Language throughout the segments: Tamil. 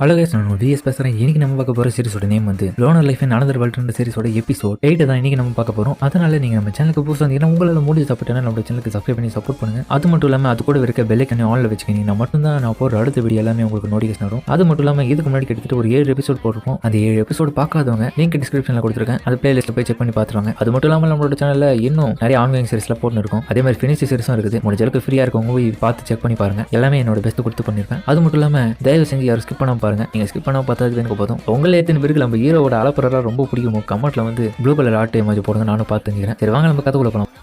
ஹலோ கைஸ், நான் விஎஸ் பேசுகிறேன். இன்னைக்கு நம்ம பார்க்க போகிற சீரிஸோட நேம் வந்து loner life and another world சீரிஸோட எபிசோட் 8 தான் இன்னைக்கு நம்ம பார்க்க போகிறோம். அதனால நீங்கள் நம்ம சேனலுக்கு புதுசாக வந்தீங்கன்னா உங்களால் முடிஞ்ச சப்போர்ட் நம்ம சேனலுக்கு சப்ஸ்கிரைப் பண்ணி சப்போர்ட் பண்ணுங்கள். அது மட்டும் இல்லாமல் அது கூட இருக்க பெல் ஐக்கானை ஆன்ல வச்சுக்கிங்கன்னா மட்டும்தான் நான் போகிற அடுத்த வீடியோ எல்லாமே உங்களுக்கு நோட்டிஃபிகேஷன் வரும். அது மட்டும் இல்லாமல் இதுக்கு முன்னாடி கிட்டத்தட்ட ஒரு 7 எபிசோட் போட்டிருக்கோம். அந்த 7 எபிசோட் பார்க்காதவங்க லிங்க் டிஸ்கிரிப்ஷனில் கொடுத்துருக்கேன். அது பிளேலிஸ்ட்டில் போய் செக் பண்ணி பார்த்துருவாங்க. அது மட்டும் இல்லாமல் நம்மளோட சேனலில் இன்னும் நிறைய ஆன்லைன் சீரிஸில் போட்டு இருக்கும். அதே மாதிரி ஃபினிஷ் சீரிஸும் இருக்குது. முடிஞ்ச அளவுக்கு ஃப்ரீயாக இருக்கவங்க போய் பார்த்து செக் பண்ணி பாருங்க. எல்லாமே என்னோட பெஸ்ட் கொடுத்து பண்ணியிருக்கேன். அது மட்டும் இல்லாமல் தயவு செஞ்சு யாரும் ஸ்கிப் பண்ணாமல் பாருங்க. நீங்கள் ஸ்கிப் பண்ணாமல் பார்த்தது எனக்கு போதும். உங்களே எத்தனை பேருக்கு நம்ம ஹீரோவோட அலப்பறா ரொம்ப பிடிக்கும் கமெண்ட்ல வந்து ப்ளூ கலர் ஆர்ட் இமேஜ் போடுங்க, நானும் பார்த்துக்கிறேன். சரி வாங்க நம்ம கதை போலாம்.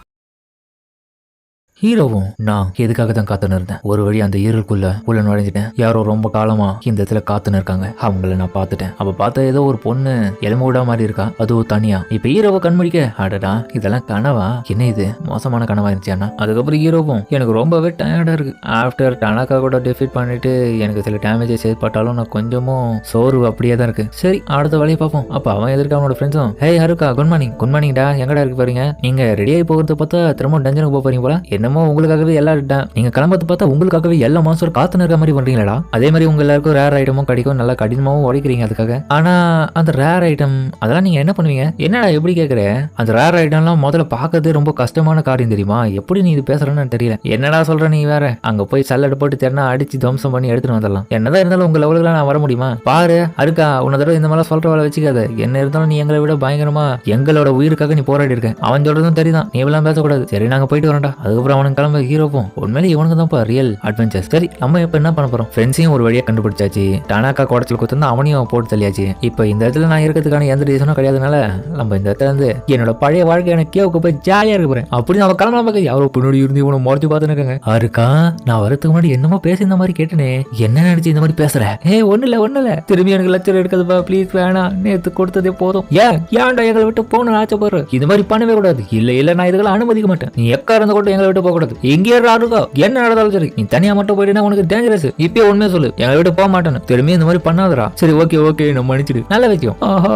ஹீரோவும் நான் எதுக்காக தான் காத்துன்னு இருந்தேன். ஒரு வழி அந்த ஈரலுக்குள்ள உள்ள நுழைஞ்சிட்டேன். யாரோ ரொம்ப காலமா இந்த இடத்துல காத்துன்னு இருக்காங்க. அவங்கள நான் பார்த்துட்டேன். அப்ப பார்த்தா ஏதோ ஒரு பொண்ணு எலும்புடா மாதிரி இருக்கா, அதுவும் தனியா. இப்ப ஹீரோவை கண்மடிக்க அடடா இதெல்லாம் கனவா, என்ன இது மோசமான கனவா இருந்துச்சு. அதுக்கப்புறம் ஹீரோவும் எனக்கு ரொம்பவே டயர்டா இருக்கு. ஆஃப்டர் டனாக்கா கூட டிஃபீட் பண்ணிட்டு எனக்கு சில டேமேஜஸ் ஏற்பட்டாலும் நான் கொஞ்சமும் சோர்வு அப்படியே தான் இருக்கு. சரி அடுத்த வேலையை பார்ப்போம். அப்ப அவன் எதிர்க்க அவனோட ஃப்ரெண்ட்ஸும் ஹே ஹருக்கா குட் மார்னிங்டா, எங்கடா இருக்கு பாருங்க. நீங்க ரெடியாகி போகிறது பார்த்தா திரும்ப டஞ்சனுக்கு போறீங்க போல. என்னமோ உங்களுக்காகவே எல்லாம் நீங்க கிளம்பத்து பார்த்தா உங்களுக்காகவே எல்லா மாசம் காத்து நிற்கிற மாதிரி பண்றீங்களா. அதே மாதிரி உங்க எல்லாருக்கும் ரேர் ஐட்டமும் கிடைக்கும், நல்லா கடினமாவும் உடைக்கிறீங்க அதுக்காக. ஆனா அந்த ரேர் ஐட்டம் அதெல்லாம் நீங்க என்ன பண்ணுவீங்க? என்னடா எப்படி கேட்குற? அந்த ரேர் ஐட்டம்லாம் முதல்ல பார்க்கறது ரொம்ப கஷ்டமான காரியம் தெரியுமா? எப்படி நீ இது பேசுறேன்னு தெரியல. என்னடா சொல்ற நீ வேற? அங்க போய் சல்லடை போட்டு தெரனா அடிச்சு துவம்சம் பண்ணி எடுத்துட்டு வந்துடலாம். என்னதான் இருந்தாலும் உங்க லெவலுக்கு நான் வர முடியுமா? பாரு அருக்கா, உன்ன தடவை இந்த மாதிரி சொல்ற வேலை வச்சுக்காத. என்ன இருந்தாலும் நீ எங்களை விட பயங்கரமா எங்களோட உயிருக்காக நீ போராடி இருக்க. அவன் சொல்றதும் தெரியுதான், நீ எல்லாம் பேசக்கூடாது. சரி நாங்க போயிட்டு வரேன்டா. அதுக்கப்புறம் அவனுக்கு கிளம்ப ஹீரோவும் உண்மையிலே இவனுக்கு தான் ரியல் அட்வென்ச்சர்ஸ். சரி நம்ம இப்ப என்ன பண்ண போறோம்? ஃப்ரெண்ட்ஸையும் ஒரு வழியா கண்டுபிடிச்சாச்சு. டானாக்கா குடச்சல் கொடுத்துருந்தா அவனையும் போட்டு தள்ளியாச்சு. இப்போ இந்த இடத்துல நான் இருக்கிறதுக்கான எந்த ரீசனும் கிடையாதுனால நம்ம இந்த இடத்துல இருந்து என்னோட பழைய வாழ்க்கை எனக்கு கேவுக்கு போய் ஜாலியா இருக்க போறேன் அப்படின்னு அவன் கிளம்பலாம். பார்க்க யாரோ பின்னாடி இருந்து இவனை முறைச்சு பார்த்துன்னு இருக்காங்க. இருக்கா நான் வரதுக்கு முன்னாடி என்னமோ பேச இந்த மாதிரி கேட்டனே, என்ன நினைச்சு இந்த மாதிரி பேசுற? ஒண்ணு இல்ல திரும்பி எனக்கு லட்சம் எடுக்கிறதுப்பா ப்ளீஸ், வேணாம். நேற்று கொடுத்ததே போதும். ஏன்டா எங்களை விட்டு போகணும்னு ஆச்சப்படுற? இது மாதிரி பண்ணவே கூடாது. இல்ல நான் இதுக்கெல்லாம் அனுமதிக்க மாட்டேன். நீ எக்கா இருந்த கூட எங்களை விட்டு போக கூடாது. எங்கே இருக்கா என்ன நடந்தாலும் சரி, நீ தனியா மட்டும் போயிட்டா உனக்கு டேஞ்சரஸ். இப்பயே உண்மையை சொல்லு, எங்களை விட்டு போக மாட்டேன்னு. திரும்பி இந்த மாதிரி பண்ணாதரா. சரி ஓகே நம்ம மன்னிச்சிடு. நல்ல விஷயம். ஆஹா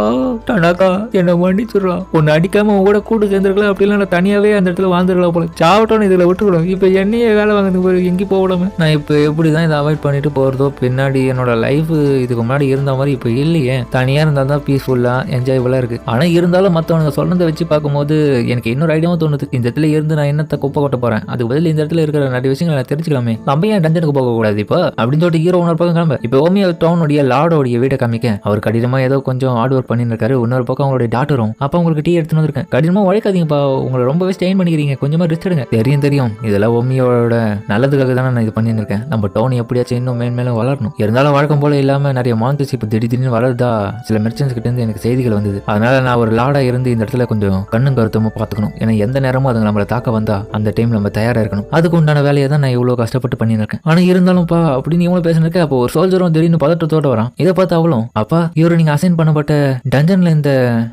டனாக்கா என்ன மன்னிச்சிடுறா. ஒன்னு அடிக்காம உங்க கூட கூட்டு சேர்ந்துருக்கலாம். அப்படிலாம் நான் தனியாவே அந்த இடத்துல வாழ்ந்துருக்கலாம் போல. சாவட்டோன்னு இதுல விட்டுக்கூடும். இப்ப என்னையே வேலை வாங்குறது எங்கேயும் போக விடாம நான் இப்ப எப்படிதான் இதை அவாய்ட் பண்ணிட்டு போறதோ. பின்னாடி என்னோட லைஃப் இதுக்கு முன்னாடி இருந்த மாதிரி இப்ப இல்லையே. தனியா இருந்தா தான் பீஸ்ஃபுல்லா என்ஜாய்ஃபுல்லா இருக்கு. ஆனா இருந்தாலும் மத்தவங்க சொன்னதை வச்சு பார்க்கும்போது எனக்கு இன்னொரு ஐடியாவும் தோணுது. இந்த இடத்துல இருந்து நான் என்னத்தை குப்பை கொட்ட போறேன், அதுக்கு பதில் இந்த இடத்துல இருக்கிற நிறைய விஷயங்களை நான் தெரிஞ்சுக்கலாமே. நம்ம ஏன் டஞ்சனுக்கு போக கூடாது இப்போ அப்படின்னு சொல்லிட்டு ஹீரோ இன்னொரு பக்கம் கிளம்ப. இப்போ ஓமியோ டவுனுடைய லார்டோடைய வீட்டை காமிக்க அவர் கடினமா ஏதோ கொஞ்சம் ஹார்ட் ஒர்க் பண்ணிட்டு இருக்காரு. இன்னொரு பக்கம் அவங்களுடைய டாக்டரும் அப்ப உங்களுக்கு டீ எடுத்துன்னு வந்திருக்கேன். கடினமா உழைக்காதீங்கப்பா, உங்களை ரொம்பவே ஸ்டெயின் பண்ணிக்கிறீங்க, கொஞ்சமா ரெஸ்ட் எடுங்க. தெரியும் இதெல்லாம் ஓமியோட நல்லதுக்காக தானே நான் இது பண்ணிட்டு இருக்கேன். நம்ம டவுன் எப்படியாச்சும் இன்னும் மேன்மேலும் வளரணும். இருந்தாலும் வழக்கம் போல இல்லாம நிறைய மான்சஸ் இப்போ திடீர்னு வளருதா சில மெர்ச்சன்ஸ் கிட்ட இருந்து எனக்கு செய்திகள் வந்தது. அதனால நான் ஒரு லார்டா இருந்து இந்த இடத்துல கொஞ்சம் கண்ணும் கருத்துமா பாத்துக்கணும். ஏன்னா எந்த நேரமும் அதுங்க நம்மளை தாக்க வந்தா அந்த டைம் நம்ம தயாரா இருக்கணும். அதுக்கு உண்டான வேலையை தான் நான் இவ்வளவு கஷ்டப்பட்டு பண்ணிருக்கேன். ஆனா இருந்தாலும்ப்பா அப்படின்னு இவங்களும் பேசினிருக்க. அப்போ ஒரு சோல்ஜரும் திடீர்னு பதட்டத்தோட வரான். இதை பார்த்து அவளும் அப்பா இவரு நீங்க அசைன் பண்ணப்பட்ட டஞ்சன்ல இந்த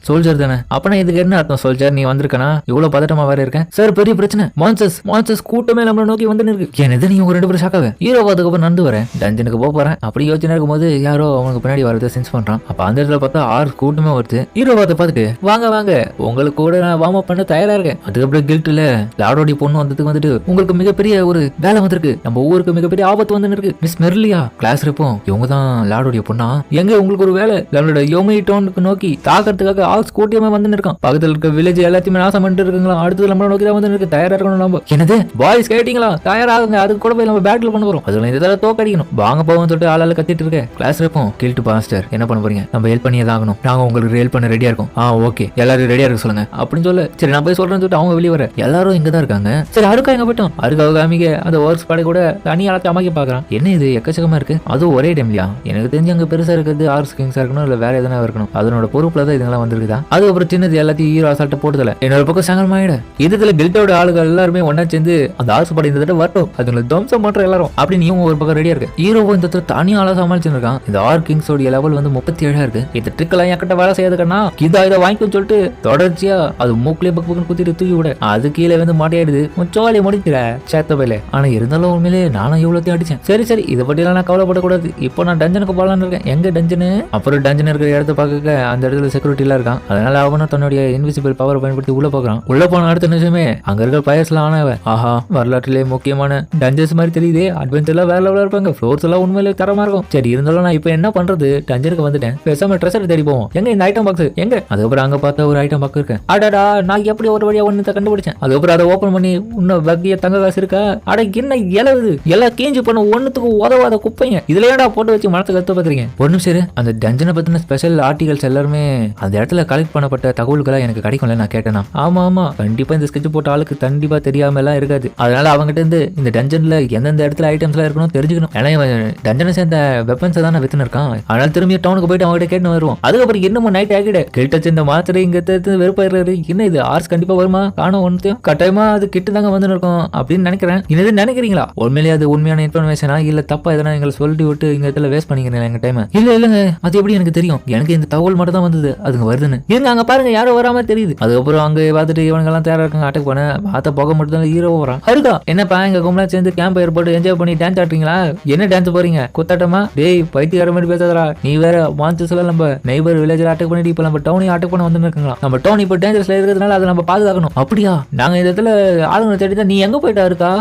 சோல்ஜர் தானே? அப்பனா இதுக்கு என்ன அர்த்தம்? சோல்ஜர் நீ வந்திருக்கனா? இவ்வளவு பதட்டமா வேற இருக்கேன் சார். பெரிய பிரச்சனை, மான்சஸ் கூட்டமே நம்மளை நோக்கி வந்து இருக்கு. என்னது நீங்க ரெண்டு பேரும் ஷாக்காக ஹீரோ அதுக்கப்புறம் நடந்து வரேன் டஞ்சனுக்கு போறேன் அப்படி யோசனை இருக்கும்போது யாரோ அவனுக்கு பின்னாடி வரதை சென்ஸ் பண்றான். அப்ப அந்த இடத்துல பார்த்தா 6 கூட்டமே வருது. ஹீரோ பார்த்துட்டு வாங்க உங்களுக்கு கூட நான் வார்ம் அப் பண்ண தயாரா இருக்கேன். அதுக்கப்புறம் கில்ட்ல லாடோடி பொண்ணு வந்ததுக்கு வந்துட்டு உங்களுக்கு மிகப்பெரிய ஒரு வேலை வந்திருக்கு, நம்ம ஊருக்கு மிகப்பெரிய ஆபத்து வந்து இருக்கு. மிஸ் மெர்லியா கிளாஸ் இருப்போம், இவங்க தான் லாடோடைய பொண்ணா? எங்க உங்களுக்கு ஒரு வேலை நம்மளோட யோமி டவுனுக்கு நோக்கி தாக்கிறதுக்காக ஆக்ஸ் கூட்டியமே வந்து இருக்கான். பக்கத்துல இருக்க வில்லேஜ் எல்லாத்தையுமே நாசம் பண்ணிட்டு இருக்குங்களா. அடுத்தது நம்மள நோக்கி தான் வந்து இருக்கு. தயாரா இருக்கணும். நம்ம என்னது பாய்ஸ் கேட்டீங்களா? தயாராகுங்க, அதுக்கு கூட போய் நம்ம பேட்டில் பண்ண போறோம். அதுல இந்த தடவை தோக்கடிக்கணும். வாங்க போவோம் சொல்லிட்டு ஆளால கத்திட்டு இருக்க. கிளாஸ் இருப்போம் கில்ட் பாஸ்டர் என்ன பண்ண போறீங்க? நம்ம ஹெல்ப் பண்ணியே ஆகணும். நாங்க உங்களுக்கு ஹெல்ப் பண்ண ரெடியா இருக்கோம். ஓகே எல்லாரும் ரெடியா இருக்க சொல்லுங்க அப்படின்னு சொல்ல. சரி நான் போய் சொல்றேன்னு சொல்லிட்டு அவங்க வெளியே வர. எல்லாரும் இங்க தான் இருக்காங்க. சரி அருக்கா எங்க போயிட்டோம்? அருக்காவை காமிக்க அந்த ஒர்க்ஸ் படை கூட தனியாளத்தை அமைக்க பாக்குறான். என்ன இது எக்கச்சக்கமா இருக்கு, அதுவும் ஒரே டைம்லயா? எனக்கு தெரிஞ்சு அங்க பெருசா இருக்கிறது ஆர்ஸ் கிங்ஸா இருக்கணும், இல்ல வேற எதனா இருக்கணும். அதனோட பொறுப்புல தான் இதுங்கெல்லாம் வந்திருக்குதா. அதுக்கப்புறம் சின்னது எல்லாத்தையும் ஹீரோ அசால்ட்ட போட்டுதல. இன்னொரு பக்கம் சங்கல்மாயிட இதுல கில்ட்டோட ஆளுகள் எல்லாருமே ஒன்னா சேர்ந்து அந்த ஆர்ஸ் படை இந்த தடவை வரட்டும், அதுங்களை துவம்சம் பண்ற எல்லாரும் அப்படின்னு நீ ஒரு பக்கம் ரெடியா இருக்கு. ஹீரோவும் இந்த தனியா ஆளா சமாளிச்சிருக்கான். இந்த ஆர் கிங்ஸோட லெவல் வந்து 37 இருக்கு. இந்த ட்ரிக்கெல்லாம் என்கிட்ட வேலை செய்யாதுக்கன்னா இதை வாங்கிக்கணும்னு சொல்லிட்டு தொடர்ச்சியா அது மூக்கிலே பக்கம் குத்திட்டு தூக்கி விட அது கீழே வந்து மாட்டியாயிடுது. சோழியை முடிக்கிற சேத்தபையில. ஆனா இருந்தாலும் உண்மையிலே நானும் இவ்வளோத்தையும் அடிச்சேன். சரி இதை பற்றியெல்லாம் நான் கவலைப்படக்கூடாது. இப்போ நான் டஞ்சனுக்கு போகலான்னு இருக்கேன். எங்க டஞ்சனு? அப்புறம் டஞ்சன் இருக்கிற இடத்த பார்க்க அந்த இடத்துல செக்யூரிட்டி எல்லாம் இருக்கான். அதனால அவனும் தன்னுடைய இன்விசிபிள் பவர் பயன்படுத்தி உள்ள போகிறான். உள்ள போன அடுத்த நிமிஷமே அங்க இருக்கிற பயர்ஸ் எல்லாம் ஆனவன். ஆஹா, வரலாற்றிலே முக்கியமான டஞ்சன்ஸ் மாதிரி தெரியுது. அட்வென்ச்சர்லாம் வேற லெவலா இருப்பாங்க. ஃப்ளோர்ஸ் எல்லாம் உண்மையிலே தரமா இருக்கும். சரி இருந்தாலும் நான் இப்போ என்ன பண்றது? டஞ்சனுக்கு வந்துட்டேன். பேசாம ட்ரெஷர் தேடி போவோம். எங்க இந்த ஐட்டம் பாக்ஸ் எங்க? அதுக்கப்புறம் அங்க பார்த்தா ஒரு ஐட்டம் பாக்ஸ் இருக்கு. அடடா, நான் எப்படி ஒரு வழியா ஒன்னு கண்டுபிடிச்சேன். அதுக்கப்புறம் அதை ஓபன் பண்ணி இன்னும் வங்கிய தங்க காசு இருக்கா? அட என்ன இலவுது எல்லாம் கேஞ்சு பண்ண ஒன்னுத்துக்கு உதவாத குப்பைங்க. இதுல ஏடா போட்டு வச்சு மனத்தை கத்து பாத்துறீங்க. ஒரு நிமிஷம், அந்த டஞ்சனை பத்தின ஸ்பெஷல் ஆர்டிகல்ஸ் எல்லாருமே அந்த இடத்துல கலெக்ட் பண்ணப்பட்ட தகவல்களா எனக்கு கிடைக்கும்ல நான் கேட்டேனா? ஆமா கண்டிப்பா இந்த ஸ்கெட்ச் போட்ட ஆளுக்கு கண்டிப்பா தெரியாம எல்லாம் இருக்காது. அதனால அவங்ககிட்ட இருந்து இந்த டஞ்சன்ல எந்தெந்த இடத்துல ஐட்டம்ஸ் எல்லாம் இருக்கணும் தெரிஞ்சுக்கணும். ஏன்னா டஞ்சனை சேர்ந்த வெப்பன்ஸ் தானே வித்துன்னு இருக்கான். அதனால திரும்பி டவுனுக்கு போயிட்டு அவங்ககிட்ட கேட்டு வருவோம். அதுக்கப்புறம் இன்னமும் நைட் ஆகிட கிட்ட சேர்ந்த மாத்திரை இங்க வெறுப்பாரு. என்ன இது ஆர்ஸ் கண்டிப்பா வருமா? காணும் ஒன்றையும் கட்டாயமா அது கிட்ட தாங்க வந்து இருக்கும் அப்படின்னு நினைக்கிறேன். இது நினைக்கிறீங்களா? உண்மையிலேயே அது உண்மையான இன்ஃபர்மேஷனா இல்ல தப்பா எதனா எங்களை சொல்லிட்டு விட்டு இங்க இடத்துல வேஸ்ட் பண்ணிக்கிறீங்களா எங்க டைம்? இல்லங்க, அது எப்படி எனக்கு தெரியும்? எனக்கு இந்த தகவல் மட்டும் தான் வந்தது அதுங்க வருதுன்னு. இருங்க அங்க பாருங்க, யாரோ வராம தெரியுது. அதுக்கப்புறம் அங்க பார்த்துட்டு இவங்க எல்லாம் தயாரா இருக்காங்க. அட்டாக் பண்ண பார்த்த போக மட்டும் தான் ஹீரோ வரான். இருக்கா என்னப்பா எங்க கும்பலா சேர்ந்து கேம்ப் ஏற்பட்டு என்ஜாய் பண்ணி டான்ஸ் ஆடுறீங்களா? என்ன டான்ஸ் போறீங்க? குத்தாட்டமா? டேய் பைத்தியக்கார மாதிரி பேசாதடா. நீ வேற மான்சஸ் எல்லாம் நம்ம நெய்பர் வில்லேஜ்ல அட்டாக் பண்ணிட்டு இப்ப நம்ம டவுனையும் அட்டாக் பண்ண வந்து இருக்காங்களா? நம்ம டவுன் இப்ப டேஞ்சரஸ்ல இருக்கிறதுனால அதை நம்ம பாதுகாக்கணும். அப்படியா? நாங்க இந்த இடத்துல ஆளுங்களை தேடி தான். நீ எங்க போயிட்டா இருக்கா?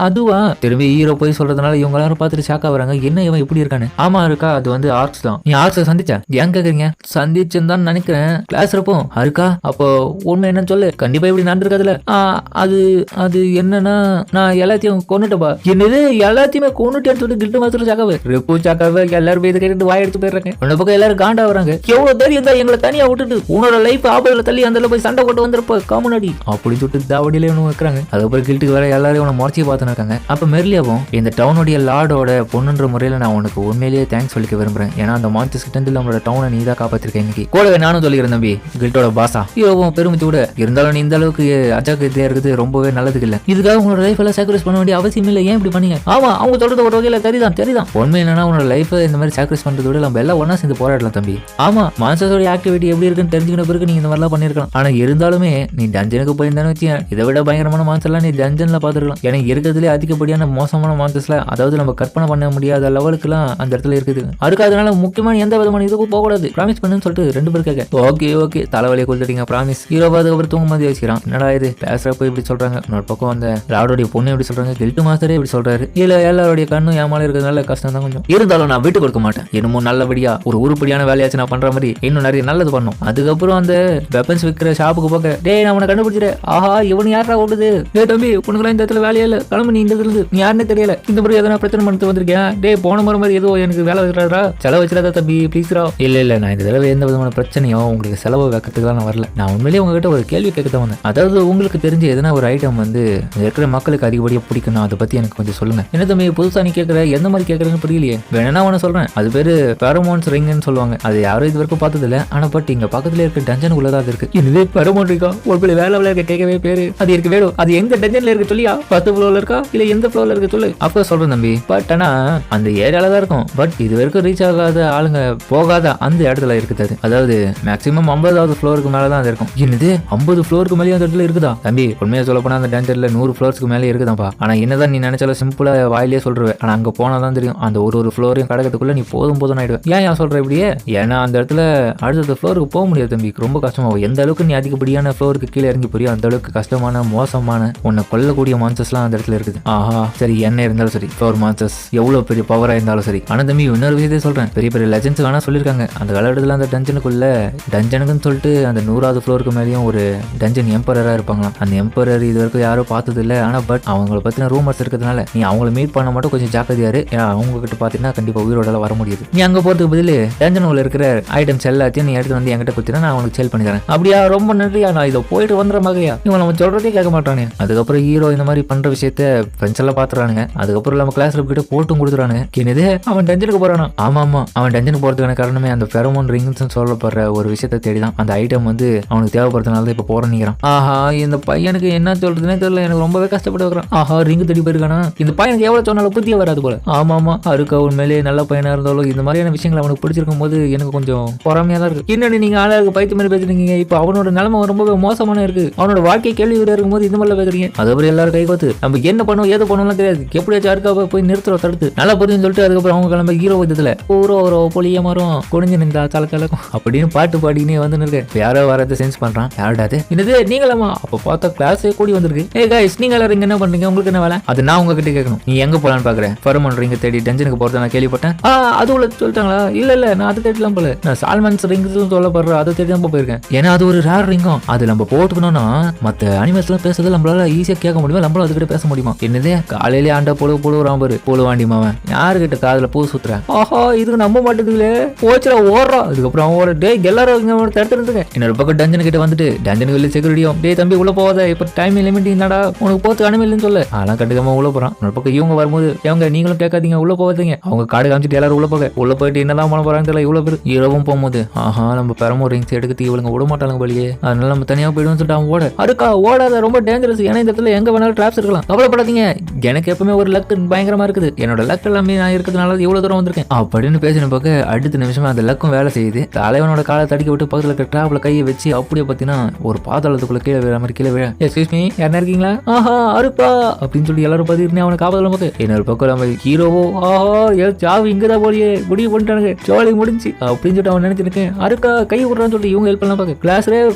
அதுவா? திரும்பி ஹீரோ போய் சொல்றதுனால இவங்க எல்லாரும் பார்த்துட்டு ஷாக்கா வராங்க. என்ன இவன் இப்படி இருக்கானு? ஆமா இருக்கா, அது வந்து ஆர்ட்ஸ் தான். நீ ஆர்ட்ஸ் சந்திச்ச? ஏன் கேக்குறீங்க? சந்திச்சுன்னு தான் நினைக்கிறேன். கிளாஸ் இருப்போம். இருக்கா? அப்போ உண்மை என்னன்னு சொல்லு. கண்டிப்பா இப்படி நடந்திருக்காதுல. அது அது என்னன்னா நான் எல்லாத்தையும் கொண்டுட்டப்பா. என்னது எல்லாத்தையுமே கொண்டுட்டேன்னு சொல்லி கில்ட்டு மாத்திரம் சாக்காவே ரெப்பு சாக்காவே எல்லாரும் இதை கேட்டு வாய் எடுத்து போயிடுறாங்க. உன்ன பக்கம் எல்லாரும் காண்டா வராங்க. எவ்வளவு தைரியம் தான் எங்களை தனியா விட்டுட்டு உன்னோட லைஃப் ஆபத்துல தள்ளி அந்த போய் சண்டை போட்டு வந்திருப்ப காமுனாடி அப்படின்னு சொல்லிட்டு தாவடியில ஒன்று வைக்கிறாங்க. அதுக்கப்புறம் கில்ட்டுக்கு வேற எல்லாரும் உன முறைச்சி பார்த்துன்னு இருக்காங்க. அப்ப மெர்லியாவும் இந்த டவுனுடைய லார்டோட பொண்ணுன்ற முறையில நான் உனக்கு உண்மையிலேயே தேங்க்ஸ் சொல்லிக்க விரும்புறேன். ஏன்னா அந்த மான்சஸ் கிட்ட இருந்து நம்மளோட டவுனை நீ தான் காப்பாத்திருக்கேன். இன்னைக்கு கூடவே நானும் சொல்லிக்கிறேன் தம்பி. கில்ட்டோட பாசா ஹீரோவும் பெருமிச்சு கூட இருந்தாலும் நீ இந்த அளவுக்கு அஜாக்கிரதையா இருக்குது ரொம்பவே நல்லதுக்கு இல்ல. இதுக்காக உங்களோட லைஃப் எல்லாம் சாக்ரிஃபைஸ் பண்ண வேண்டிய அவசியம் இல்லை. ஏன் இப்படி பண்ணீங்க? ஆமா அவங்க சொல்றது ஒரு வகையில தெரியுதான். உண்மை என்னன்னா உன்னோட லைஃப் இந்த மாதிரி சாக்ரிஃபைஸ் பண்றதை விட நம்ம எல்லாம் ஒன்னா சேர்ந்து போராடலாம் தம்பி. ஆமா மான்சஸோட ஆக்டிவிட்டி எப்படி இருக்குன்னு தெரிஞ்சுக்கிற பிறகு நீங்க இந்த மாதிரிலாம் பண்ணிருக்கலாம். ஆனா இருந்தாலுமே நீ டஞ்சனுக்கு போயிருந்தானு வச்சு இதை விட பயங்கரமான மான்சஸ் எல்லாம் நீ டஞ்சன்ல பாத்துருக்கலாம். ஏன்னா இருக்கிறதுலே அதிகப்படியான மோசமான மான்சஸ்ல அதாவது நம்ம கற்பனை பண்ண முடியாத லெவலுக்கு எல்லாம் அந்த இடத்துல இருக்குது. அதுக்கு அதனால முக்கியமான எந்த விதமான இதுக்கும் போக கூடாது. ப்ராமிஸ் பண்ணுன்னு சொல்லிட்டு ரெண்டு பேர் கேட்க ஓகே தலைவலியை கொடுத்துட்டீங்க ப்ராமிஸ். ஹீரோ அதுக்கப்புறம் தூங்கும் போது யோசிக்கிறான். என்னடா இது பேசுறப்ப இப்படி சொல்றாங்க. இன்னொரு பக்கம் அந்த லார்டோடைய பொண்ணு எப்படி சொல்றாங்க. கில்ட் மாஸ்டரே இப்படி சொல்றாரு. இல்ல எல்லாருடைய கண்ணும் ஏமால இருக்கிறதுனால கஷ்டம் தான் கொஞ்சம். இருந்தாலும் நான் விட்டு கொடுக்க மாட்டேன். என்னமோ நல்லபடியா ஒரு உருப்படியான வேலையாச்சு நான் பண்ற மாதிரி இன்னும் நிறைய நல்லது பண்ணும். அதுக்கப்புறம் அந்த வெப்பன்ஸ் விற்கிற ஷாப்புக்கு போக டேய் நான் உன்னை கண்டுபிடிச்சிட்டேன். ஆஹா இவனு யாரா ஓடுது? டே தம்பி உனக்குலாம் இந்த இடத்துல வேலையா இல்ல. கிளம்பு நீ இந்த இடத்துல இருந்து. நீ யாருன்னு தெரியல. இந்த முறை எதனா பிரச்சனை பண்ணிட்டு வந்திருக்கேன். டே போன முறை மாதிரி ஏதோ எனக்கு வேலை வைக்கிறாரா? செலவு வச்சிடாதா தம்பி ப்ளீஸ்ரா. இல்ல நான் இந்த தடவை எந்த விதமான பிரச்சனையோ உங்களுக்கு செலவு வைக்கிறதுக்கு நான் வரல. நான் உண்மையிலேயே உங்ககிட்ட ஒரு கேள்வி கேட்க தான் வந்தேன். அதாவது உங்களுக்கு தெரிஞ்ச எதனா ஒரு ஐட்டம் வந்து இருக்கிற மக்களுக்கு அதிகப்படியா பிடிக்கணும். அதை பத்தி எனக்கு கொஞ்சம் சொல்லுங்க. என்ன தம்பி புதுசா நீ கேட்கற? எந்த மாதிரி கேட்கறேன்னு புரியலையே. வேணா உன சொல்றேன். அது பேரு பெரோமோன்ஸ் ரிங்னு சொல்லுவாங்க. அது யாரும் இது வரைக்கும் பார்த்தது இல்ல. ஆனா பட் இங்க பக்கத்துல இருக்க டஞ்சன் உள்ளதா இருக்கு. இது பெரோமோன் இருக்கா? ஒரு வேலை இருக்க கேட்கவே பேரு அது இருக்கு வேணும். அது எங்க டஞ்சன்ல இருக்கு சொல்லியா? 10 ஃப்ளோர்ல இருக்கா இல்ல எந்த ஃப்ளோர்ல இருக்கு சொல்லு. அப்ப சொல்றேன் தம்பி. பட் ஆனா அந்த ஏரியால தான் இருக்கும். பட் இது வரைக்கும் ரீச் ஆகாத ஆளுங்க போகாத அந்த இடத்துல இருக்குது. அதாவது மேக்ஸிமம் 50வது ஃப்ளோருக்கு மேலதான் அது இருக்கும். என்னது 50 ஃப்ளோருக்கு மேலே அந்த இடத்துல இருக்குதா? தம்பி உண்மையா சொல்ல போனா அந்த டஞ்சன்ல 100 ஃப்ளோர்ஸ்க்கு மேலே இருக்குதாப்பா. ஆனா என்னதான் நீ நினைச்சாலும் சிம்பிளா வாயிலே சொல்றேன். ஆனா அங்க போனாதான் தெரியும். அந்த ஒரு ஃப்ளோரையும் கடக்கிறதுக்குள்ள நீ போதும் ஆயிடுவேன். ஏன் சொல்ற இப்படியே? ஏன்னா அந்த இடத்துல அடுத்த ஃப்ளோருக்கு போக முடியாது தம்பி. ரொம்ப கஷ்டமாகும். எந்த அளவுக்கு நீ அதிகப்படியான ஃப்ளோருக்கு கீழே இறங்கி போறியோ அந்த அளவுக்கு கஷ்டமான மோசமான உன்னை கொல்லக்கூடிய மான்சஸ்லாம் அந்த இடத்துல இருக்குது. ஆஹா சரி என்ன இருந்தாலும் சரி ஃப்ளோர் மான்சஸ் எவ்வளவு பெரிய பவரா இருந்தாலும் சரி. ஆனா தம்பி இன்னொரு விஷயத்தையும் சொல்றேன். பெரிய பெரிய லெஜெண்ட்ஸ் வேணா சொல்லியிருக்காங்க. அந்த காலகட்டத்தில் அந்த டஞ்சனுக்குன்னு சொல்லிட்டு அந்த 100வது ஃப்ளோருக்கு மேலேயும் ஒரு டஞ்சன் எம்பரரா இருப்பாங்களாம். அந்த எம்பரர் இது வரைக்கும் யாரும் பார்த்தது இல்லை. ஆனா பட் அவங்களை பத்தின ரூமர்ஸ் இருக்கிறதுனால நீ அவங்களை மீட் பண்ண மட்டும் கொஞ்சம் ஜாக்கிரதையாரு. ஏன்னா அவங்க கிட்ட பாத்தீங்கன்னா கண்டிப்பா உயிரோட வர முடியாது. நீ அங்க போறதுக்கு பதில் டஞ்சன் உள்ள இருக்கிற ஐட்டம்ஸ் எல்லாத்தையும் நீ எடுத்து வந்து என்கிட்ட கொடுத்தீங்கன்னா நான் உனக்கு சேல் பண்ணி தரேன். அப்படியா ரொம்ப நன்றியா. நான் இதை போயிட்டு வந்துற மாதிரியா? இவன் நம்ம சொல்றதே கேட்க மாட்டானே. அதுக்கப்புறம் ஹீரோ இந்த மாதிரி பண்ற விஷயத்த ஃப்ரெண்ட்ஸ் எல்லாம் பாத்துறானுங்க. அதுக்கப்புறம் நம்ம கிளாஸ்ல கிட்ட போட்டும் கொடுத்துறானுங்க. என்னது அவன் டஞ்சனுக்கு போறானா? ஆமா அவன் டஞ்சனுக்கு போறதுக்கான காரணமே அந்த பெரோமோன் ரிங்ஸ் சொல்லப்படுற ஒரு விஷயத்த தேடிதான். அந்த ஐட்டம் வந்து அவனுக்கு தேவைப்படுறதுனால தான் இப்ப போறேன். ஆஹா இந்த பையனுக்கு என்ன சொல்றதுன்னே தெரியல. எனக்கு ரொம்பவே கஷ்டப்பட்டு வைக்கிறான். ஆஹா ரிங்கு தேடி போயிருக்கானா? இந்த பையனுக்கு எவ்வளவு சொன்னாலும் புத்திய வராது போல. ஆமா அருக்கா உண்மையிலேயே நல்ல பையனா இருந்தாலும் இந்த மாதிரியான விஷயங்கள் அவனுக்கு பிடிச்சிருக்கும் போது எனக்கு கொஞ்சம் பொறாமையா தான் இருக்கு. என்னன்னு நீங்க ஆளாருக்கு பைத்து மாதிரி பேசுறீங்க. இப்ப அவனோட நிலைமை ரொம்பவே மோசமான இருக்கு. அவனோட வாழ்க்கை கேள்வி இருக்கும்போது இந்த மாதிரி பாக்குறீங்க. அதுக்கப்புறம் எல்லாரும் கை கோத்து நம்ம என்ன பண்ணுவோம் ஏது பண்ணுவோம்லாம் தெரியாது, எப்படியாச்சும் அருக்காவை போய் நிறுத்துறோம் தடுத்து நல்லா புரியுதுன்னு சொல்லிட்டு அதுக்கப்புறம் அவங்க கிளம்ப ஹீரோ விதத்துல ஒரு பொலிய மரம் குடிஞ்சு நின்றா சலக்கலக்கும் அப்படின்னு பாட்டு பாடினே வந்து நிற்கு. யாரோ வரதை சென்ஸ் பண்றான். யாராது என்னது நீங்களாமா? அப்ப பார்த்தா கிளாஸே கூடி வந்திருக்கு. ஏ கைஸ் நீங்க எல்லாரும் இங்க என்ன பண்றீங்க, உங்களுக்கு என்ன வேலை? அது நான் உங்ககிட்ட கேட்கணும். நீ எங்க போலான்னு பாக்குறேன். ஃபெரோமோன் ரிங் தேடி டஞ்சனுக்கு போறத நான் கேள்விப்பட்டேன். அது உள்ள சொல்லிட்டாங்களா? இல்ல நான் அது தேடிலாம் போல, நான் சால்மன்ஸ் ரிங்ஸ் சொல்லப்படுறேன் அதை தேடி தான் போயிருக்கேன். ஏன்னா அது ஒரு ரேர் ரிங்கும், அது நம்ம போட்டுக்கணும்னா மத்த அனிமல்ஸ் எல்லாம் பேசுறது நம்மளால ஈஸியா கேட்க முடியுமா, நம்மளும் அதுக்கிட்ட பேச முடியுமா? என்னதே காலையிலே ஆண்டா போடுவான் பாரு போடுவாண்டி மாவன் யாருக்கிட்ட காதுல பூ சுத்துறேன். ஆஹா இதுக்கு நம்ப மாட்டேங்குதுலே போச்சுடா ஓடுறான். அதுக்கப்புறம் அவன் டே எல்லாரும் தடுத்துருந்துங்க. இன்னொரு பக்கம் டஞ்சன் கிட்ட வந்துட்டு டஞ்சன் வெளியே செக்யூரிட்டியும் டே தம்பி உள்ள போகாத, இப்ப டைம் லிமிட் என்னடா உனக்கு போத்து அனுமதின்னு சொல்ல அதெல்லாம் கண்டுக்காம உள்ள போறான். இன்னொரு பக்கம் இவங்க வரும்போது இவங்க நீங்களும் கேட்காதீங்க உள்ள போகாதீங்க, அவங்க காடு காமிச்சிட்டு எல்லாரும் உள்ள போயிட்டு என்னதான் பண்ண போறாங்க தெரியல. இவ்வளவு பேர் இரவும் போகும்போது ஆஹா நம்ம பெரமோ ரிங்ஸ் எடுத்து இவளுங்க விட மாட்டாங்க வழியே, அதனால நம்ம தனியா போயிடுவோம் சொல்லிட்டு அவன் அருக்கா ஓடாத ரொம்ப டேஞ்சரஸ், ஏன்னா இந்த இடத்துல எங்க வேணாலும் டிராப்ஸ் இருக்கலாம், கவலைப்படாதீங்க எனக்கு எப்பவுமே ஒரு லக் பயங்கரமா இருக்குது, என்னோட லக் எல்லாமே நான் இருக்கிறதுனால இவ்வளவு தூரம் வந்திருக்கேன் அப்படின்னு பேசின பக்கம் அடுத்த நிமிஷமா அந்த லக்கும் வேலை செய்யுது. தலைவனோட காலை தடிக்க விட்டு பக்கத்துல இருக்க டிராப்ல கையை வச்சு அப்படியே பாத்தீங்கன்னா ஒரு பாதாளத்துக்குள்ள கீழே விழ மாதிரி கீழே விழ. எக்ஸ்கியூஸ் மீ யாரா இருக்கீங்களா? ஆஹா அருப்பா அப்படின்னு சொல்லி எல்லாரும் பாத்துக்கிட்டு அவனை காப்பாத்தல போது இன்னொரு பக்கம் நம்ம ஹீரோவோ ஆஹா சாவு இங்கதான் போலியே முடிவு பண்ணிட்டானுங்க ஜோலி முடிஞ்சு அப்படின்னு சொல்லிட்டு அவன் நினைச்சிருக்கேன். அருக்கா கை விடுறான்னு சொல்லிட்டு இவங்க ஹெல்ப் பண்ணலாம் பாக்க கிளாஸ்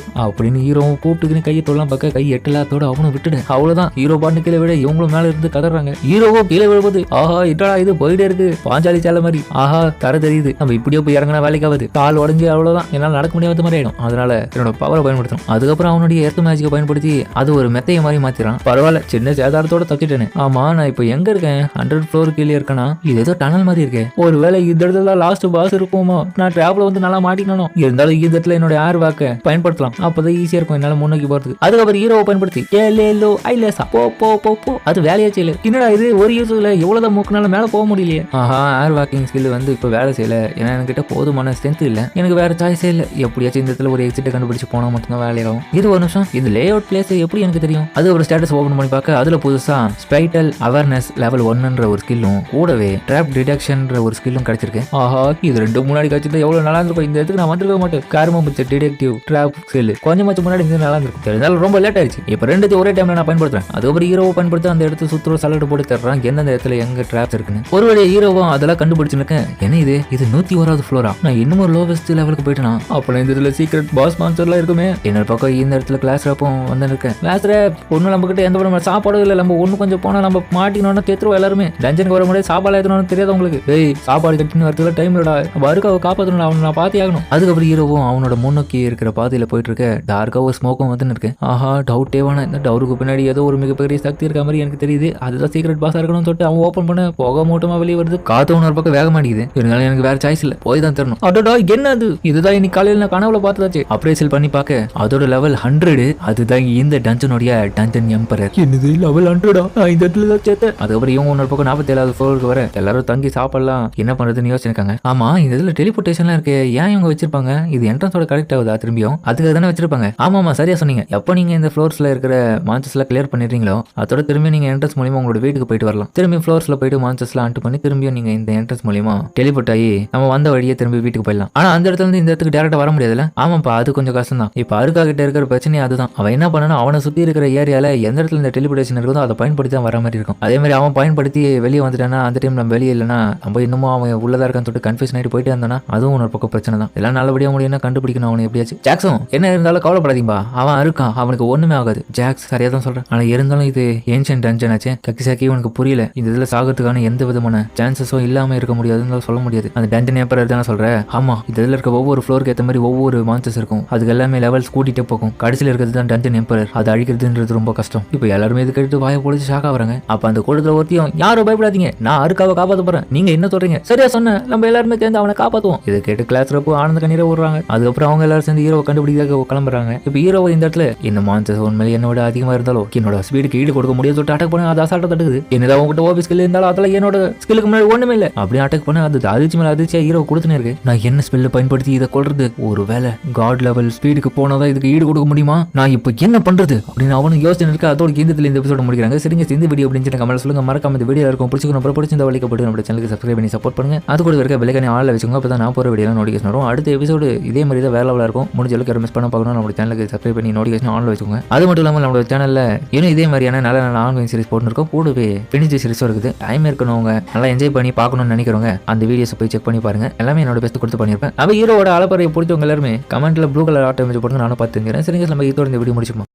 அப்படின்னு ஹீரோவும் கூப்பிட்டுக்கின்னு கையை தொல்லாம் பார்க்க கை எட்டலாத்தோட அவனும் விட்டுடு. அவ்வளவுதான் ஹீரோ பாட்டு கீழே விட இவங்களும் மேல இருந்து கதறாங்க. ஹீரோவோ கீழே விழும்போது ஆஹா இட்டடா இது போயிட்டே இருக்கு பாஞ்சாலி சாலை மாதிரி ஆஹா தர தெரியுது, நம்ம இப்படியோ போய் இறங்கினா வேலைக்காவது கால் உடஞ்சி அவ்வளவுதான் என்னால் நடக்க முடியாத மாதிரி ஆயிடும், அதனால என்னோட பவரை பயன்படுத்தணும். அதுக்கப்புறம் அவனுடைய எர்த் மேஜிக்கை பயன்படுத்தி அது ஒரு மெத்தைய மாதிரி மாத்திரான். பரவாயில்ல சின்ன சேதாரத்தோட தப்பிட்டேன்னு. ஆமா நான் இப்போ எங்க இருக்கேன்? 100 ஃப்ளோர் கீழே இருக்கேனா? இது ஏதோ டனல் மாதிரி இருக்கே, ஒருவேளை இந்த இடத்துல லாஸ்ட் பாஸ் இருக்குமோ, நான் டிராப்ல வந்து நல்லா மாட்டிக்கணும். இருந்தாலும் இந்த இடத்துல என்னோட ஏர் வாக்க பயன்படுத்தலாம், அப்பதான் ஈஸியா இருக்கும் என்னால முன்னோக்கி போறதுக்கு. அதுக்கப்புறம் ஹீரோவை பயன்படுத்தி போ அது வேலையே செய்யல. என்னடா இது ஒரு யூஸ்ல எவ்வளவுதான் மூக்குனால மேல போக முடியலையே. ஆஹா ஏர் வாக்கிங் ஸ்கில் வந்து இப்ப வேலை செய்யல, ஏன்னா என்கிட்ட போதுமான ஸ்ட்ரென்த் இல்ல, எனக்கு வேற சாய்ஸே இல்ல, எப்படியாச்சும் இந்த இடத்துல ஒரு எக்ஸிட் கண்டுபிடிச்சு போனா மட்டும்தான் வேலையாகும். இது ஒரு நிமிஷம் இந்த லே அவுட் பிளேஸ் எப்படி எனக்கு தெரியும்? அது ஒரு ஸ்டேட்டஸ் ஓபன் பண்ணி பார்க்க அதுல புதுசா ஸ்பைட்டல் அவேர்னஸ் லெவல் 1ன்ற ஒரு ஸ்கில்லும் கூடவே ட்ராப் டிடெக்ஷன்ன்ற ஒரு ஸ்கில்லும் கிடைச்சிருக்கு. ஆஹா இது ரெண்டு முன்னாடி கிடைச்சிட்டு எவ்வளவு நல்லா இருந்திருக்கும். இந்த இடத்துக்கு நான் வந்திருக்க மாட்டேன். கார்மம்பிச்ச டிடெக்டிவ் ட்ராப் ஸ்கில் கொஞ்சமாச்சு முன்னாடி இந்த நல்லா இருந்திருக்கும். தெரிஞ்சாலும் ரொம்ப லேட் ஆயிடுச்சு. இப்ப ரெண்டு ஒரே டைம்ல நான் பயன்படுத்துறேன். அதுக்கப்புறம் ஹீரோவை பயன்படுத்தி அந்த இடத்துல சுற்றுற சலட்டு போட்டு தர்றான் எந்தெந்த இடத்துல எங்க ட்ராப்ஸ் இருக்குன்னு. ஒருவேளை ஹீரோவும் அதெல்லாம் கண்டுபிடிச்சிருக்கேன். என்ன இது 101வது ஃப்ளோரா? நான் இன்னும் ஒரு லோவஸ்ட் லெவலுக்கு போயிட்டேனா? அப்ப இந்த இதுல சீக்ரெட் பாஸ் மான்ஸ்டர்லாம் இருக்குமே. என்னோட பக்கம் இந்த இடத்துல கிளாஸ் ரேப்பும் வந்து இருக்கேன். கிளாஸ் ரேப் ஒன்னும் நம்ம கிட்ட எந்த ஒரு சாப்பாடும் இல்லை, நம்ம ஒண்ணு கொஞ்சம் போனா நம்ம மாட்டிக்கணும்னா தேத்துருவோம் எல்லாருமே. டஞ்சனுக்கு வர முடியாது சாப்பாடு ஏற்றணும்னு தெரியாது உங்களுக்கு. ஏய் சாப்பாடு கட்டின்னு வரதுல டைம் இல்லடா, நம்ம அருக்காவை காப்பாற்றணும், அவனை நான் பாத்தி ஆகணும். அதுக்கப்புறம் ஹீரோவும் அவனோட முன்னோக்கி இருக்கிற பாதையில போயிட்டு இருக்க டார்க்கா ஒரு ஸ்மோக்கும் வந்து இருக்கேன். ஆஹா டவுட்டே வேணாம், இந்த டவுருக்கு பின்னாடி ஏதோ ஒரு மிகப்பெரிய சக்தி இருக்க மாதிரி எனக்கு தெரியுது, அதுதான் சீக்ரெட் பாஸா இருக்கணும்னு சொல்லிட்டு அவன் ஓப்பன் பண்ண போக மூட்டமா வெளியே வருது. காத்து ஒரு பக்கம் வேக மாட்டேங்குது. இருந்தாலும் எனக்கு வேற சாய்ஸ் இல்ல, போய் தான் தரணும். அதோட என்ன அது? இதுதான் இன்னைக்கு காலையில் நான் கனவுல பார்த்ததாச்சு. அப்ரேசல் பண்ணி பார்க்க அதோட லெவல் 100. அதுதான் இந்த டஞ்சனுடைய டஞ்சன் எம்பரர். என்னது லெவல் 100? இந்த இடத்துல தான் சேர்த்து. அதுக்கப்புறம் இவங்க ஒரு பக்கம் 47வது ஃப்ளோருக்கு வர எல்லாரும் தங்கி சாப்பிடலாம் என்ன பண்றதுன்னு யோசிச்சிருக்காங்க. ஆமா இந்த இதுல டெலிபோர்டேஷன்லாம் இருக்கு, ஏன் இவங்க வச்சிருப்பாங்க? இது என்ட்ரன்ஸோட கரெக்ட் ஆகுதா? திரும்பியும் அதுக்காக தானே வச்சிருப்பாங்க. ஆமா சரியா சொன்னீங்க. எப்போ நீங்க இந்த ஃப்ளோர்ஸ்ல இருக்கிற மான்ஸ்டர்ஸ்ல கிளியர் பண்ணிடுறீங்களோ அதோட திரும்பி நீங்க என்ட்ரன்ஸ் மூலமா உங்களோட வீட்டுக்கு போயிட்டு வரலாம். திரும்பி ஃப்ளோர்ஸ்ல போயிட்டு மான்ஸ்டர்ஸ்லாம் அண்ட் பண்ணி திரும்பியும் நீங்க இந்த என்ட்ரன்ஸ் மூலமா டெலிபோர்ட் ஆகி நம்ம வந்த வழியே திரும்பி வீட்டுக்கு போயிடலாம். ஆனா அந்த இடத்துல இருந்து இந்த இடத்துக்கு டேரக்டா வர முடியாதுல்ல? ஆமாப்பா அது கொஞ்சம் கஷ்டம் தான். இப்ப அருக்கா கிட்ட இருக்கிற பிரச்சனை அதுதான். அவன் என்ன பண்ணணும், அவனை சுத்தி இருக்கிற ஏரியால எந்த இடத்துல இந்த டெலிபோர்டேஷன் இருக்குதோ அதை பயன்படுத்தி தான் வர மாதிரி இருக்கும். அதே மாதிரி அவன் பயன்படுத்தி வெளியே வந்துட்டானா அந்த டைம் நம்ம வெளியே இல்லைன்னா நம்ம இன்னமும் அவன் உள்ளதா இருக்கான்னு சொல்லிட்டு கன்ஃபியூஷன் ஆகிட்டு போயிட்டே இருந்தானா அதுவும் ஒரு பக்கம் பிரச்சனை தான். எல்லாம் நல்லபடியா முடியும்னா கண்டுபிடிக்கணும் அவனை எப்படியாச்சும். ஜாக்ஸும் என்ன இருந்தாலும் கவலைப்படாதீங்கப்பா, அவன் இருக்கான், அவனுக்கு ஒண்ணுமே ஆகாது. ஜாக்ஸ் சரியா தான் சொல்றேன். ஆனா இருந்தாலும் இது ஏன்ஷியன்ட் டஞ்சன் ஆச்சு. கக்கிசாக்கி உனக்கு புரியல, இந்த இதுல சாகிறதுக்கான எந்த விதமான சான்சஸும் இல்லாம இருக்க முடியாதுன்னு சொல்ல முடியாது. அந்த டஞ்சன் எம்பரர் தானே சொல்ற? ஆமா இதுல இருக்க ஒவ்வொரு ஃப்ளோருக்கு ஏற்ற மாதிரி ஒவ்வொரு மான்ஸ்டர்ஸ் இருக்கும், அதுக்கு எல்லாமே லெவல்ஸ் கூட்டிட்டு போகும். கடைசியில் இருக்கிறது தான் டஞ்சன் எம்பரர். அது அழிக்கிறதுன்றது ரொம்ப கஷ்டம். இப்போ எல்லாருமே இது கேட்டு வாயை பொழிச்சு ஷாக் ஆகுறாங்க. அப்ப அந்த கூட்டத்துல ஒருத்தியும் யாரும் பயப்படாதீங்க, நான் அருக்காவை காப்பாற்ற போறேன், நீங்க என்ன சொல்றீங்க? சரியா சொன்ன, நம்ம எல்லாருமே சேர்ந்து அவனை காப்பாத்துவோம். இதை கேட்டு கிளாஸ் ரப்பு ஆனந்த கண்ணீரை விடுறாங்க. அதுக்கப்புறம் அவங்க எல்லாரும் சேர்ந்து ஹீரோவை கண்டுபிடிக்க கிளம்புறாங்க. இப்போ ஹீரோவை இந்த இடத்துல இந்த மான்ஸ்டர்ஸ் உண்மையில என்னோட அதிகமா இருந்தாலும் என்னோட ஸ்பீடுக்கு ஈடு கொடுக்க முடியாது சொல்லிட்டு அட்டாக் பண்ண அது அசால்ட்டா தடுக்குது. என்னதான் உங்ககிட்ட ஓபி ஸ்கில் இருந்தாலும் அதெல்லாம் என்னோட ஸ்கில்லுக்கு முன்னாடி ஒண்ணுமே இல்லை. அப்படியே அட்டாக் பண்ண அது அதிர்ச்சி மேல அதிர்ச்சியா ஹீரோ கொடுத்துனே இருக்கு. நான் என்ன ஸ்பெல்ல பயன்படுத்தி இதை கொள்றது? ஒரு வேலை காட் லெவல் ஸ்பீடுக்கு போனதா இதுக்கு ஈடு கொடுக்க முடியுமா? நான் இப்போ என்ன பண்றது அப்படின்னு அவனு யோசனை இருக்கு. அதோட இந்த எபிசோட முடிக்கிறாங்க. சரிங்க இந்த வீடியோ அப்படின்னு கமெண்ட் சொல்லுங்க. மறக்காம இந்த வீடியோ இருக்கும் பிடிச்சிக்கணும் பிடிச்சி இந்த வழிக்கு போட்டு நம்ம சேனலுக்கு சப்ஸ்கிரைப் பண்ணி சப்போர்ட் பண்ணுங்க. அது கூட இருக்க பெல்லைக்கான ஆள்ல வச்சுக்கோங்க. அப்பதான் நான் போற வீடியோ நோட்டிஃபிகேஷன் வரும். அடுத்த எபிசோடு இதே மாதிரி தான் வேற லெவலா இருக்கும். முடிஞ்ச அளவுக்கு மிஸ் பண்ண பார்க்கணும் நம்ம சேனலுக்கு சப்ஸ்கிரைப் பண்ணி நோட்டிஃபிகேஷன் ஆன்ல வச்சுக்கோங்க. அது மட்டும் இல்லாமல் நம்ம சேனல் சேனல்ல இன்னும் இதே மாதிரியான நல்ல நல்ல ஆன்லைன் சீரிஸ் போட்டுருக்கோம். கூடவே பினிஷ் சீரிஸும் இருக்குது. டைம் இருக்கணுங்க நல்லா என்ஜாய் பண்ணி பார்க்கணும்னு நினைக்கிறவங்க அந்த வீடியோஸ் போய் செக் பண்ணி பாருங்க. எல்லாமே என்னோட பெஸ்ட் கொடுத்து பண்ணியிருப்பேன். நம்ம ஹீரோட அலப்பறையை பிடிச்சவங்க எல்லாருமே கமெண்ட்ல ப்ளூ கலர் ஆட்டோ இமேஜ் போட்டு நானும் பார்த்துக்கிறேன். சரிங்க, நம்ம இதோட இந்த வீடியோ முடிச்சுக்கோம்.